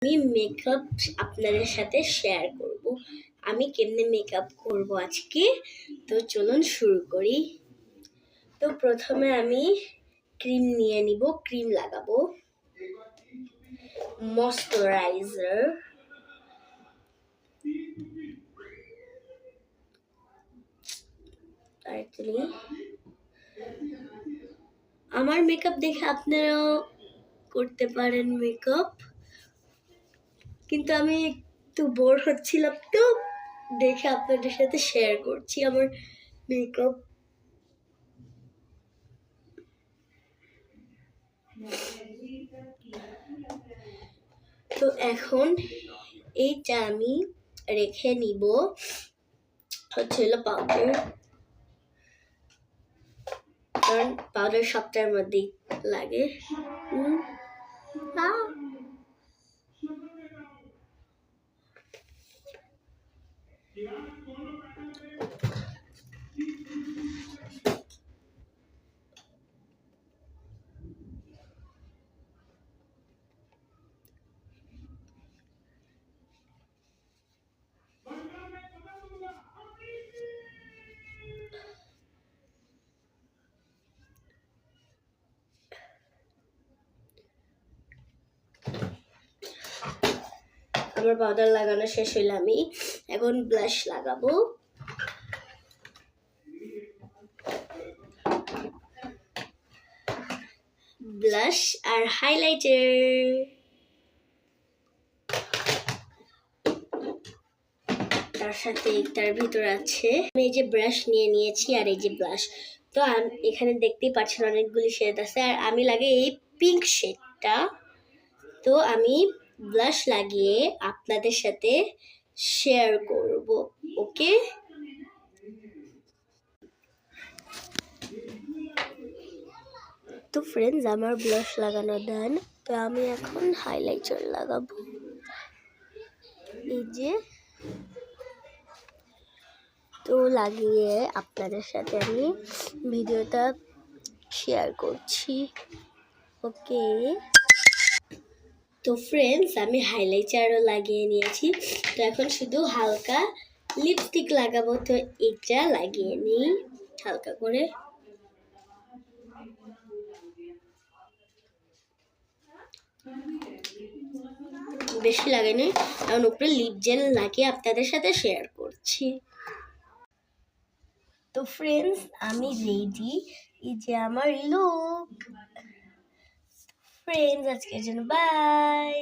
আমি মেকআপ আপনাদের সাথে শেয়ার করব। আমি কেমনে মেকআপ করব আজকে, তো চলুন শুরু করি। তো প্রথমে আমি ক্রিম নিয়ে নিব, ক্রিম লাগাবো, ময়শ্চারাইজার, তাড়াতাড়ি। আমার মেকআপ দেখে আপনারাও করতে পারেন মেকআপ, কিন্তু আমি একটু বোর হচ্ছিলাম, তো দেখে আপনাদের সাথে শেয়ার করছি আমার মেকআপ। তো এখন এইটা আমি রেখে নিব, হচ্ছে পাউডার, কারণ পাউডার সবটার মধ্যেই লাগে। আমার পাউডার লাগানো শেষ হইলে আমি এখন ব্লাশ লাগাবো। ব্লাশ আর হাইলাইটার, তার সাথে তার ভিতর আছে আমি এই যে ব্রাশ নিয়ে নিয়েছি আর এই যে ব্লাশ। তো এখানে দেখতেই পাচ্ছেন অনেকগুলি শেড আছে, আর আমি লাগে এই পিঙ্ক শেডটা। তো আমি ব্লাশ লাগিয়ে আপনাদের সাথে শেয়ার করব, ওকে? তো ফ্রেন্ডস, আমার ব্লাশ লাগানো ডান। তো আমি এখন হাইলাইটার লাগাবো, এই যে। তো লাগিয়ে আপনাদের সাথে আমি ভিডিওটা শেয়ার করছি, ওকে? তো ফ্রেন্ডস, আমি হাইলাইটারও লাগিয়ে নিয়েছি। তো এখন শুধু হালকা লিপস্টিক লাগাবো, তো এটা লাগিয়ে নিই হালকা করে। বেশি লাগেনি, কারণ উপরে লিপ জেল লাগিয়ে আপনাদের সাথে শেয়ার করছি। তো ফ্রেন্ডস, আমি রেডি, এই যে আমার লুক। ফ্রেন্ডস, আজকের জন্য বাই।